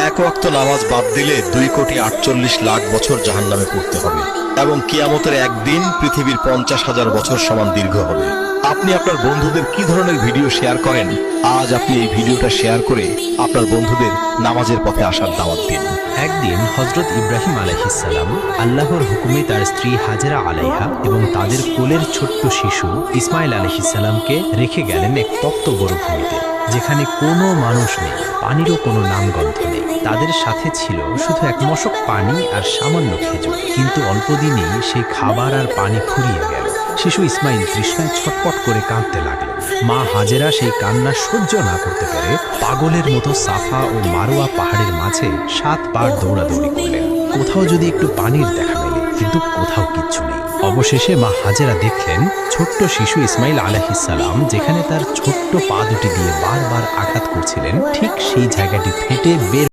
এক ওয়াক্ত নামাজ বাদ দিলে 2,48,00,000 বছর জাহান্নামে পড়তে হবে এবং কিয়ামতের একদিন পৃথিবীর 50,000 বছর সমান দীর্ঘ হবে। আপনি আপনার বন্ধুদের কি ধরনের ভিডিও শেয়ার করেন? আজ আপনি এই ভিডিওটা শেয়ার করে আপনার বন্ধুদের নামাজের পথে আসার দাওয়াত দিন। একদিন হযরত ইব্রাহিম আলাইহিসসালাম আল্লাহর হুকুমে তার স্ত্রী হাজেরা আলাইহা এবং তাদের কোলের ছোট্ট শিশু ইসমাইল আলাইহিসসালামকে রেখে গেলেন এক তপ্ত মরুভূমিতে, যেখানে কোনো মানুষ নেই, পানিরও কোনো নামগন্ধ নেই। তাদের সাথে ছিল শুধু এক মশক পানি আর সামান্য খেজুর। কিন্তু অল্পদিনেই সেই খাবার আর পানি ফুরিয়ে গেল। শিশু ইসমাইল তৃষ্ণায় ছটপট করে কাঁদতে লাগলেন। মা হাজেরা সেই কান্না সহ্য না করতে পেরে পাগলের মতো সাফা ও মারোয়া পাহাড়ের মাঝে 7 বার দৌড়াদৌড়ি করলেন, কোথাও যদি একটু পানির দেখা মেলে, কিন্তু কোথাও কিচ্ছু নেই। অবশেষে মা হাজেরা দেখলেন ছোট্ট শিশু ইসমাইল আলাইহিসসালাম যেখানে তার ছোট্ট পা দুটি দিয়ে বারবার আঘাত করছিলেন, ঠিক সেই জায়গাটি ফেটে বের